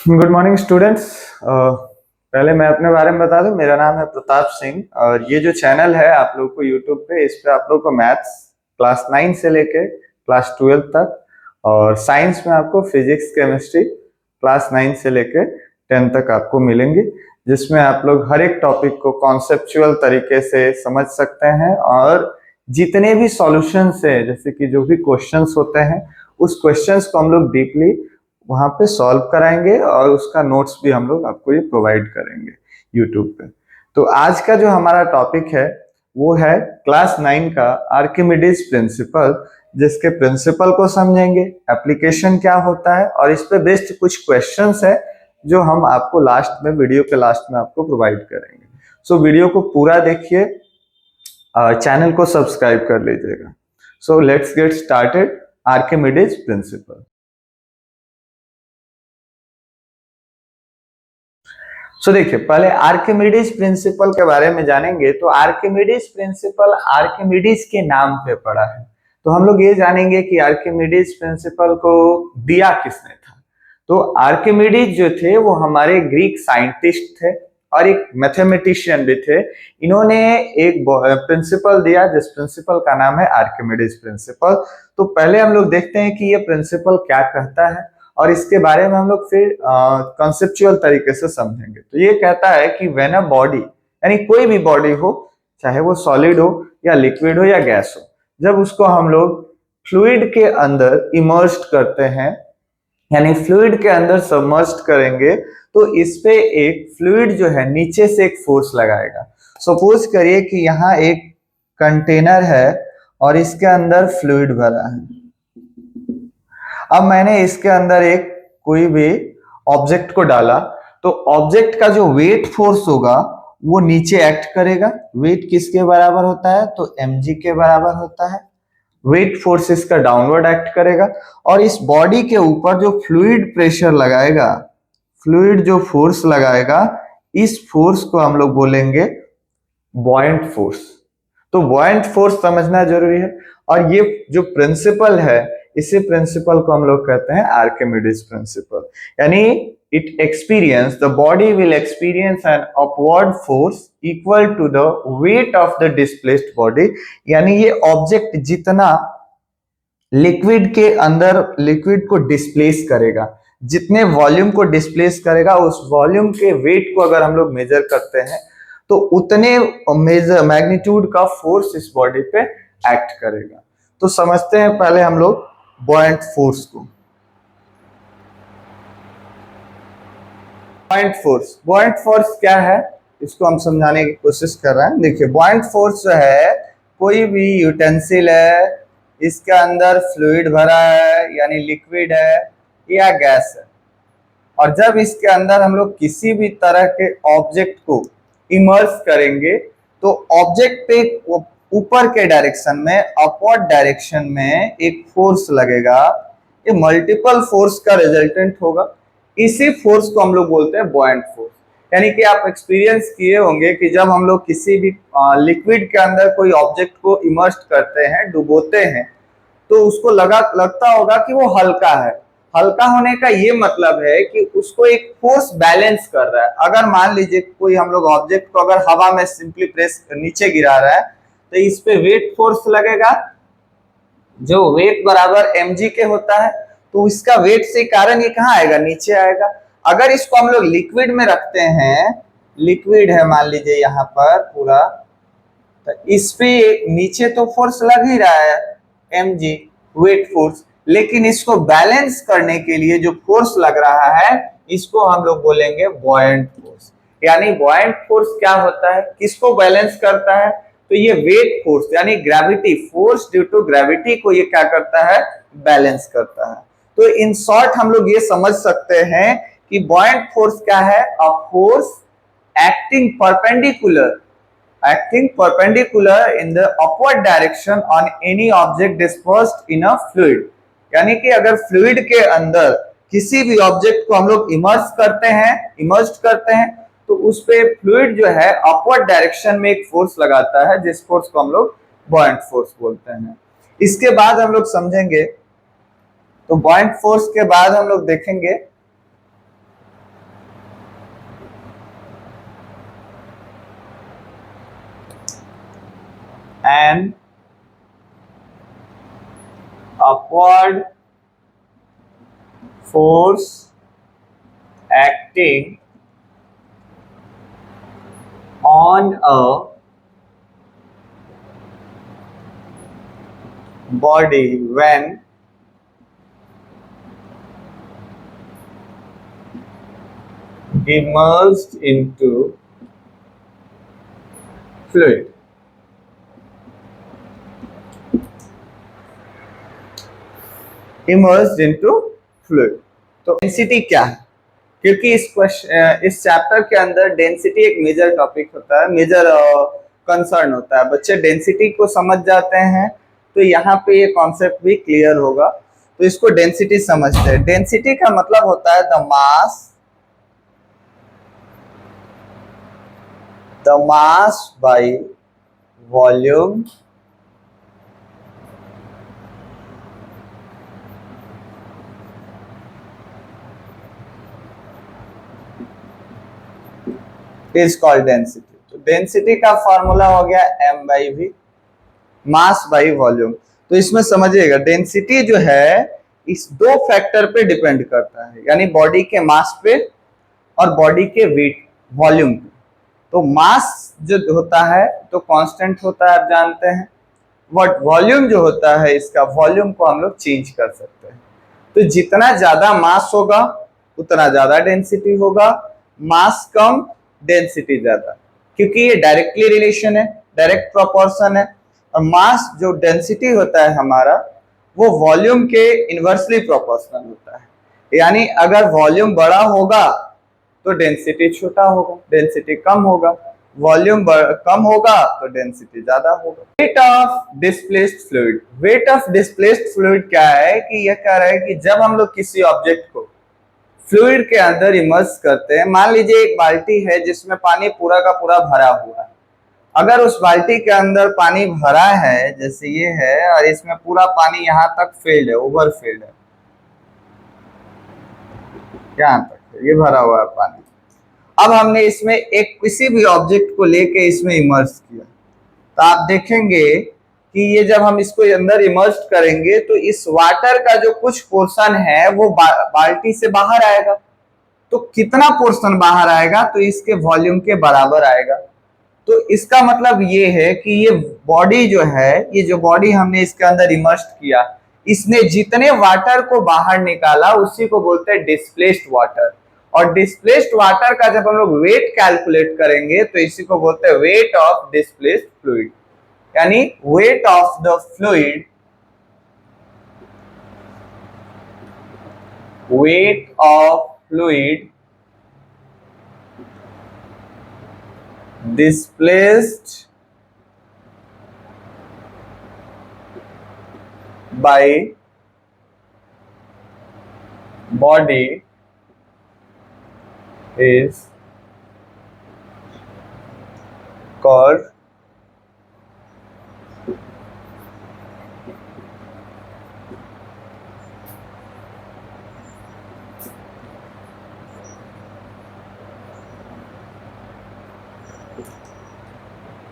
Good morning students. पहले मैं अपने बारे में बता दूं, मेरा नाम है प्रताप सिंह और ये जो चैनल है आप लोग को यूट्यूब पे, इस पे आप लोग को मैथ्स क्लास 9 से लेके क्लास 12 तक और साइंस में आपको फिजिक्स केमिस्ट्री क्लास 9 से लेके 10 तक आपको मिलेंगे, जिसमें आप लोग हर एक टॉपिक को कॉन्सेप्चुअल तरीके से समझ सकते हैं और जितने भी सॉल्यूशंस है, जैसे कि जो भी क्वेश्चंस होते हैं उस क्वेश्चंस को हम लोग डीपली वहां पे सॉल्व कराएंगे और उसका नोट्स भी हम लोग आपको ये प्रोवाइड करेंगे यूट्यूब पे। तो आज का जो हमारा टॉपिक है वो है क्लास 9 का आर्किमिडीज प्रिंसिपल, जिसके प्रिंसिपल को समझेंगे, एप्लीकेशन क्या होता है और इस पे बेस्ड कुछ क्वेश्चंस है जो हम आपको लास्ट में, वीडियो के लास्ट में आपको प्रोवाइड करेंगे। सो वीडियो को पूरा देखिए, चैनल को सब्सक्राइब कर लीजिएगा। So let's get started. Archimedes principal. देखिए, पहले आर्किमिडीज प्रिंसिपल के बारे में जानेंगे। तो आर्किमिडीज प्रिंसिपल आर्किमिडीज के नाम पे पड़ा है। तो हम लोग ये जानेंगे कि आर्किमिडीज प्रिंसिपल को दिया किसने था। तो आर्किमिडीज जो थे वो हमारे ग्रीक साइंटिस्ट थे और एक मैथमेटिशियन भी थे। इन्होंने एक प्रिंसिपल दिया जिस प्रिंसिपल का नाम है आर्किमिडीज प्रिंसिपल। तो पहले हम लोग देखते हैं कि ये प्रिंसिपल क्या कहता है और इसके बारे में हम लोग फिर कॉन्सेप्चुअल तरीके से समझेंगे। तो ये कहता है कि व्हेन अ बॉडी, यानी कोई भी बॉडी हो, चाहे वो सॉलिड हो या लिक्विड हो या गैस हो, जब उसको हम लोग फ्लूइड के अंदर इमर्स्ड करते हैं, यानी फ्लूइड के अंदर सबमर्ज्ड करेंगे, तो इस पे एक फ्लूइड जो है नीचे से एक फोर्स लगाएगा। सपोज करिए कि यहाँ एक कंटेनर है और इसके अंदर फ्लूइड भरा है। अब मैंने इसके अंदर एक कोई भी ऑब्जेक्ट को डाला, तो ऑब्जेक्ट का जो वेट फोर्स होगा वो नीचे एक्ट करेगा। वेट किसके बराबर होता है? तो mg के बराबर होता है। वेट फोर्स इसका डाउनवर्ड एक्ट करेगा और इस बॉडी के ऊपर जो फ्लूइड प्रेशर लगाएगा, फ्लूइड जो फोर्स लगाएगा, इस फोर्स को हम लोग बोलेंगे बॉयंट फोर्स। तो बॉयंट फोर्स समझना जरूरी है। और ये जो प्रिंसिपल है, इसी प्रिंसिपल को हम लोग कहते हैं आर्किमिडीज प्रिंसिपल। यानी it experience, the body will experience an upward force equal to the weight of the displaced body. यानी ये ऑब्जेक्ट जितना लिक्विड के अंदर लिक्विड को डिस्प्लेस करेगा, जितने वॉल्यूम को डिस्प्लेस करेगा, उस वॉल्यूम के वेट को अगर हम लोग मेजर करते हैं तो उतने मेजर मैग्नीट्यूड का फोर्स इस बॉडी पे एक्ट करेगा। तो समझते हैं पहले हम लोग बॉयंट फोर्स को। बॉयंट फोर्स क्या है, इसको हम समझाने की कोशिश कर रहे हैं। देखिए, बॉयंट फोर्स जो है, कोई भी यूटेंसिल है, इसके अंदर फ्लूइड भरा है यानी लिक्विड है या गैस है, और जब इसके अंदर हम लोग किसी भी तरह के ऑब्जेक्ट को इमर्स करेंगे तो ऑब्जेक्ट पे ऊपर के डायरेक्शन में, अपवर्ड डायरेक्शन में एक फोर्स लगेगा। ये मल्टीपल फोर्स का रिजल्टेंट होगा। इसी फोर्स को हम लोग बोलते हैं बॉयंट फोर्स। यानी कि आप एक्सपीरियंस किए होंगे कि जब हम लोग किसी भी लिक्विड के अंदर कोई ऑब्जेक्ट को इमर्स करते हैं, डुबोते हैं, तो उसको लगता होगा कि वो हल्का है। हल्का होने का ये मतलब है कि उसको एक फोर्स बैलेंस कर रहा है। अगर मान लीजिए कोई हम लोग ऑब्जेक्ट को अगर हवा में सिंपली प्रेस नीचे गिरा रहा है, तो इस पे वेट फोर्स लगेगा जो वेट बराबर mg के होता है। तो इसका वेट से कारण ये कहाँ आएगा? नीचे आएगा। अगर इसको हम लोग लिक्विड में रखते हैं, लिक्विड है मान लीजिए यहाँ पर पूरा, तो इस पे नीचे तो फोर्स लग ही रहा है mg, वेट फोर्स, लेकिन इसको बैलेंस करने के लिए जो फोर्स लग रहा है, इसको हम लोग बोलेंगे बॉयंट फोर्स। यानी बॉयंट फोर्स क्या होता है, किसको बैलेंस करता है? तो ये वेट फोर्स यानी gravity, force due to gravity को ये क्या करता है? बैलेंस करता है। तो इन शॉर्ट हम लोग ये समझ सकते हैं कि बॉयंट फोर्स क्या है? A force acting perpendicular in the upward direction on any object dispersed in a fluid। यानी कि अगर फ्लूइड के अंदर किसी भी ऑब्जेक्ट को हम लोग इमर्स्ड करते हैं, तो उस पे फ्लूइड जो है अपवर्ड डायरेक्शन में एक फोर्स लगाता है, जिस फोर्स को हम लोग बॉयंट फोर्स बोलते हैं। इसके बाद हम लोग समझेंगे तो बॉइंट फोर्स के बाद हम लोग देखेंगे N upward force acting on a body when immersed into fluid. Immersed into fluid. तो डेंसिटी क्या है? क्योंकि इस चैप्टर के अंदर डेंसिटी एक मेजर टॉपिक होता है, मेजर कंसर्न होता है। बच्चे डेंसिटी को समझ जाते हैं तो यहाँ पे ये कॉन्सेप्ट भी क्लियर होगा। तो इसको डेंसिटी समझते हैं। डेंसिटी का मतलब होता है the mass by volume is called density. तो डेंसिटी का फॉर्मूला हो गया m by V, mass by volume. तो इसमें समझिएगा डेंसिटी जो है इस दो फैक्टर पे डिपेंड करता है, यानी बॉडी के मास पे और बॉडी के वेट वॉल्यूम पे। तो मास जो होता है तो कांस्टेंट होता है, आप जानते हैं। बट वॉल्यूम जो होता है, इसका वॉल्यूम को हम लोग चेंज कर सकते हैं। तो जितना ज्यादा मास होगा उतना ज्यादा डेंसिटी होगा, मास कम डेंसिटी ज्यादा, क्योंकि ये डायरेक्टली रिलेशन है, डायरेक्ट प्रोपोर्शन है। और मास जो डेंसिटी होता है हमारा, वो वॉल्यूम के इनवर्सली प्रोपोर्शनल होता है। यानी अगर वॉल्यूम बड़ा होगा तो डेंसिटी छोटा होगा, डेंसिटी कम होगा। वॉल्यूम कम होगा तो डेंसिटी ज्यादा होगा। Weight of displaced fluid. Weight of displaced fluid क्या है कि यह कह रहा है कि जब हम लोग किसी ऑब्जेक्ट को फ्लूइड के अंदर इमर्स करते हैं, मान लीजिए एक बाल्टी है जिसमें पानी पूरा का पूरा भरा हुआ है। अगर उस बाल्टी के अंदर पानी भरा है, जैसे ये है, और इसमें पूरा पानी यहाँ तक फिल्ड है, ओवर फिल्ड है, यहाँ तक ये भरा हुआ है पानी। अब हमने इसमें एक किसी भी ऑब्जेक्ट को लेके इसमें इमर्स किया, तो आप देखेंगे कि ये जब हम इसको अंदर इमर्स करेंगे तो इस वाटर का जो कुछ पोर्शन है वो बाल्टी से बाहर आएगा। तो कितना पोर्शन बाहर आएगा? तो इसके वॉल्यूम के बराबर आएगा। तो इसका मतलब ये है कि ये बॉडी जो है, ये जो बॉडी हमने इसके अंदर इमर्स किया, इसने जितने वाटर को बाहर निकाला उसी को बोलते हैं डिस्प्लेस्ड वाटर। और डिस्प्लेस्ड वाटर का जब हम लोग वेट कैलकुलेट करेंगे तो इसी को बोलते हैं वेट ऑफ डिस्प्लेस्ड फ्लूइड, यानी wait of the fluid, wait of fluid displaced by body is called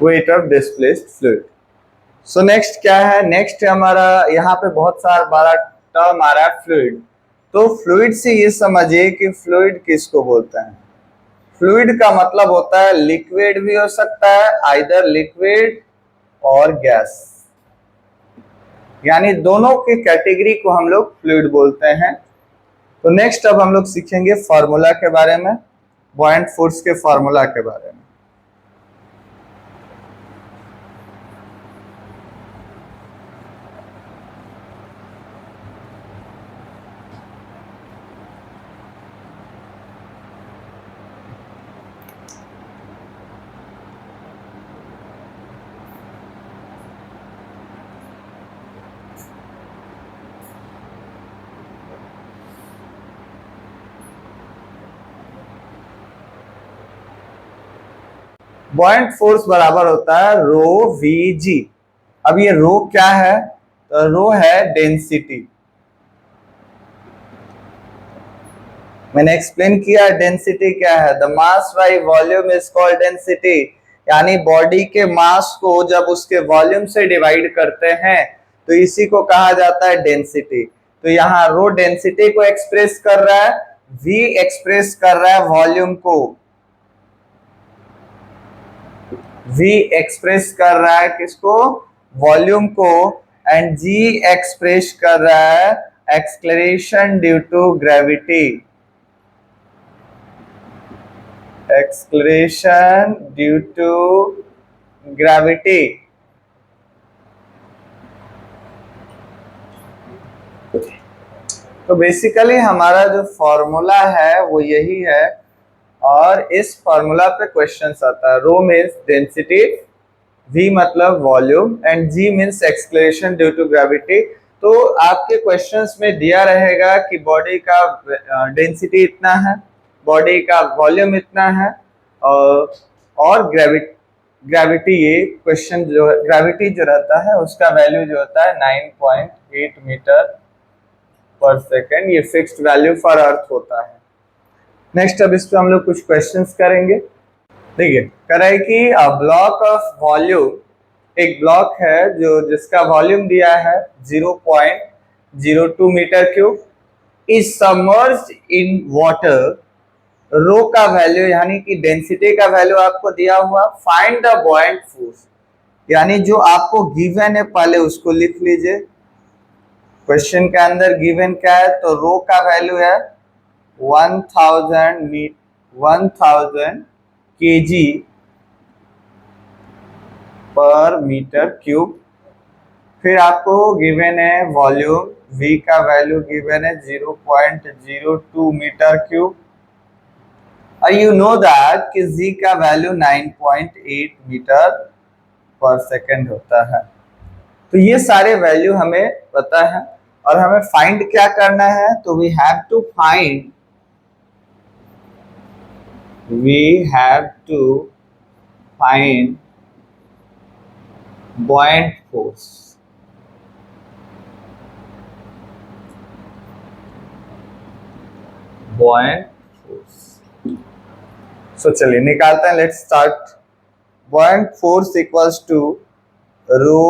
weight of displaced fluid. So next क्या है? नेक्स्ट हमारा यहाँ पे बहुत सारा बड़ा टर्म आ रहा है फ्लूइड। तो फ्लूइड से ये समझिए कि फ्लूइड किसको बोलते हैं। फ्लूइड का मतलब होता है लिक्विड भी हो सकता है, आइदर लिक्विड और गैस, यानी दोनों के कैटेगरी को हम लोग फ्लूइड बोलते हैं। तो नेक्स्ट अब हम लोग सीखेंगे फार्मूला के बारे में, बॉयंट फोर्स के फार्मूला के बारे में। बॉयंट फोर्स बराबर होता है रो वी जी। अब ये रो क्या है? तो रो है डेंसिटी। मैंने एक्सप्लेन किया डेंसिटी क्या है, the mass by volume is called density, यानी बॉडी के मास को जब उसके वॉल्यूम से डिवाइड करते हैं तो इसी को कहा जाता है डेंसिटी। तो यहाँ रो डेंसिटी को एक्सप्रेस कर रहा है, वी एक्सप्रेस कर रहा है वॉल्यूम को, वी एक्सप्रेस कर रहा है किसको, वॉल्यूम को, एंड जी एक्सप्रेस कर रहा है acceleration due to gravity, acceleration due to gravity. तो बेसिकली हमारा जो फॉर्मूला है वो यही है, और इस फॉर्मूला पे क्वेश्चंस आता है। रो मीन्स डेंसिटी, v मतलब volume, and g means acceleration due to gravity. तो आपके क्वेश्चंस में दिया रहेगा कि बॉडी का डेंसिटी इतना है, बॉडी का वॉल्यूम इतना है, और ग्रेविटी, ये क्वेश्चन जो है ग्रेविटी जो रहता है उसका वैल्यू जो होता है 9.8 मीटर पर सेकेंड, ये फिक्स्ड वैल्यू फॉर अर्थ होता है। नेक्स्ट अब इस पे हम लोग कुछ क्वेश्चंस करेंगे। देखिए कह रहा है कि ब्लॉक ऑफ वॉल्यूम, एक ब्लॉक है जो जिसका वॉल्यूम दिया है 0.02 metre cube, is submerged in water, rho का वैल्यू यानी कि डेंसिटी का वैल्यू आपको दिया हुआ, फाइंड द बॉयंट फोर्स, यानी जो आपको गिवन है पहले उसको लिख लीजिए। क्वेश्चन के अंदर गिवन क्या है, तो रो का वैल्यू है 1000 kg पर मीटर क्यूब। फिर आपको गिवन है वॉल्यूम, v का वैल्यू गिवन है 0.02 मीटर क्यूब, और यू नो दैट कि g का वैल्यू 9.8 मीटर पर सेकेंड होता है। तो ये सारे वैल्यू हमें पता है, और हमें फाइंड क्या करना है, तो we have to find buoyant force, buoyant force। So चलिए निकालते हैं, let's start. buoyant force equals to rho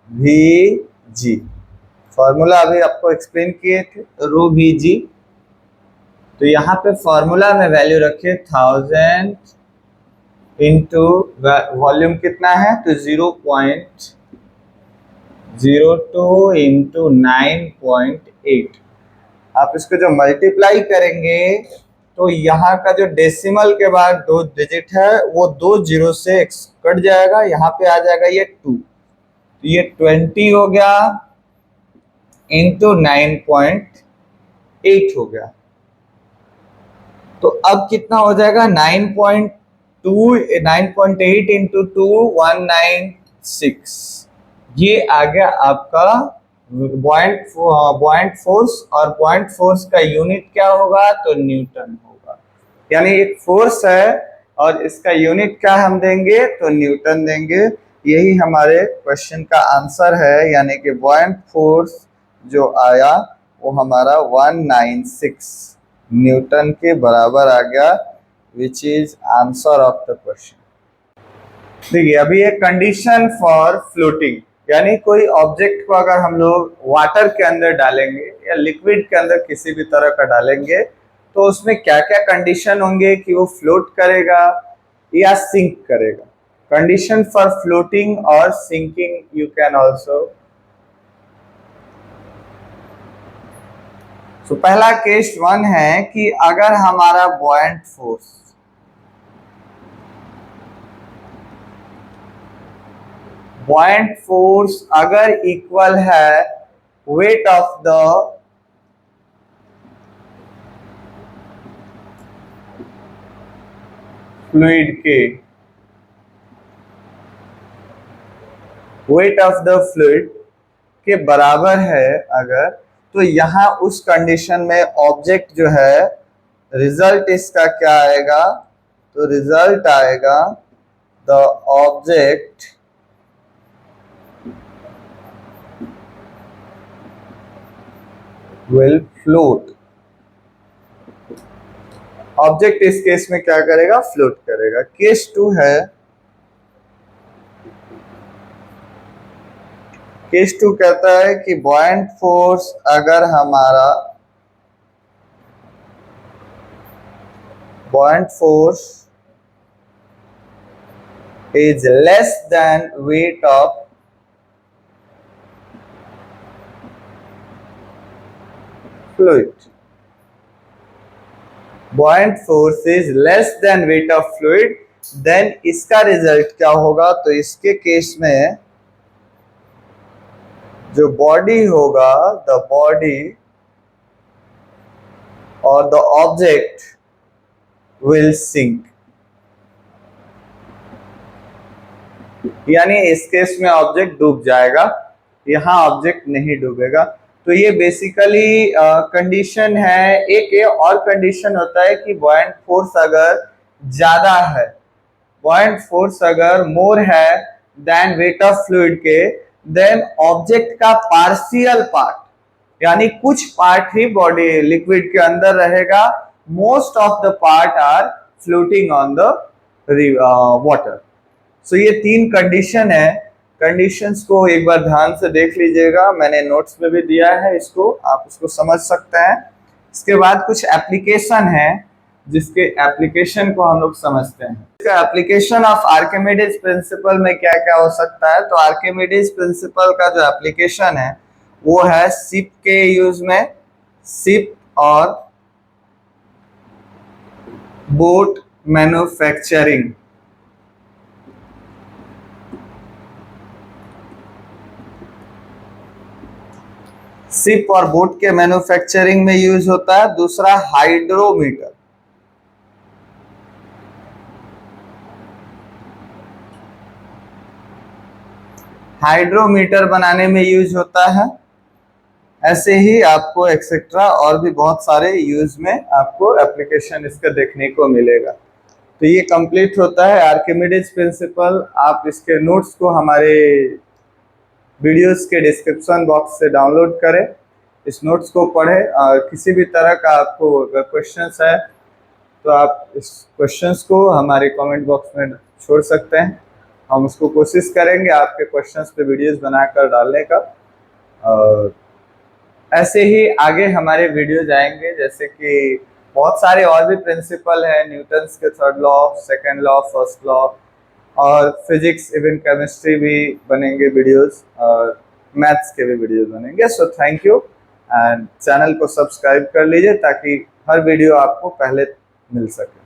V G, formula अभी आपको एक्सप्लेन किए थे, रो वी जी। तो यहाँ पे फॉर्मूला में वैल्यू रखिए 1000 इंटू वॉल्यूम कितना है, तो 0.02 इंटू 9.8। आप इसको जो मल्टीप्लाई करेंगे तो यहाँ का जो डेसिमल के बाद 2 डिजिट है वो 2 जीरो से कट जाएगा, यहाँ पे आ जाएगा ये 2, तो ये 20 हो गया इंटू 9.8 हो गया। तो अब कितना हो जाएगा 9.8 इंटू 2 196, ये आ गया आपका बुॉयंट फोर्स, और बुॉयंट फोर्स का यूनिट क्या होगा, तो न्यूटन होगा। यानी एक फोर्स है और इसका यूनिट क्या हम देंगे, तो न्यूटन देंगे। यही हमारे क्वेश्चन का आंसर है, यानी कि बुॉयंट फोर्स जो आया वो हमारा 196 न्यूटन के बराबर आ गया, which is answer of the question. देखिए अभी एक कंडीशन फॉर फ्लोटिंग, यानी कोई ऑब्जेक्ट को अगर हम लोग वाटर के अंदर डालेंगे या लिक्विड के अंदर किसी भी तरह का डालेंगे तो उसमें क्या क्या कंडीशन होंगे कि वो फ्लोट करेगा या सिंक करेगा। कंडीशन फॉर फ्लोटिंग और सिंकिंग यू कैन ऑल्सो। तो पहला केस 1 है कि अगर हमारा buoyant फोर्स अगर इक्वल है वेट ऑफ द फ्लूइड के, वेट ऑफ द फ्लूइड के बराबर है अगर, तो यहाँ उस कंडीशन में ऑब्जेक्ट जो है, रिजल्ट इसका क्या आएगा, तो रिजल्ट आएगा the object will float, object इस केस में क्या करेगा, फ्लोट करेगा। केस 2 है, केस 2 कहता है कि बॉयंट फोर्स अगर हमारा buoyant force is less than weight of fluid. Buoyant force is less than weight of fluid, then इसका रिजल्ट क्या होगा, तो इसके केस में जो बॉडी होगा, द बॉडी और द ऑब्जेक्ट विल सिंक, यानी इस केस में ऑब्जेक्ट डूब जाएगा, यहां ऑब्जेक्ट नहीं डूबेगा। तो ये बेसिकली कंडीशन है। एक ये और कंडीशन होता है कि बॉयंट फोर्स अगर ज्यादा है, बॉयंट फोर्स अगर मोर है देन वेट ऑफ फ्लूइड के, देन ऑब्जेक्ट का पार्शियल पार्ट, यानी कुछ पार्ट ही बॉडी लिक्विड के अंदर रहेगा, most of the part are floating on the water. So ये 3 कंडीशन है। कंडीशंस को एक बार ध्यान से देख लीजिएगा, मैंने नोट्स में भी दिया है, इसको आप इसको समझ सकते हैं। इसके बाद कुछ एप्लीकेशन है, जिसके एप्लीकेशन को हम लोग समझते हैं। इसका एप्लीकेशन ऑफ आर्किमिडीज प्रिंसिपल में क्या क्या हो सकता है, तो आर्किमिडीज प्रिंसिपल का जो एप्लीकेशन है वो है शिप के यूज में, शिप और बोट मैन्युफैक्चरिंग। शिप और बोट के मैन्युफैक्चरिंग में यूज होता है। दूसरा हाइड्रोमीटर, हाइड्रोमीटर बनाने में यूज होता है। ऐसे ही आपको एक्सेट्रा और भी बहुत सारे यूज में आपको एप्लीकेशन इसका देखने को मिलेगा। तो ये कंप्लीट होता है आर्किमिडीज प्रिंसिपल। आप इसके नोट्स को हमारे वीडियोस के डिस्क्रिप्शन बॉक्स से डाउनलोड करें, इस नोट्स को पढ़ें, और किसी भी तरह का आपको अगर क्वेश्चंस है तो आप इस क्वेश्चंस को हमारे कमेंट बॉक्स में छोड़ सकते हैं। हम उसको कोशिश करेंगे आपके क्वेश्चंस पे वीडियोस बनाकर डालने का। और ऐसे ही आगे हमारे वीडियोज आएंगे, जैसे कि बहुत सारे और भी प्रिंसिपल हैं, न्यूटन्स के 3rd law, 2nd law, 1st law, और फिजिक्स, इवन केमिस्ट्री भी बनेंगे वीडियोस, और मैथ्स के भी वीडियोस बनेंगे। So thank you, and channel को सब्सक्राइब कर लीजिए ताकि हर वीडियो आपको पहले मिल सके।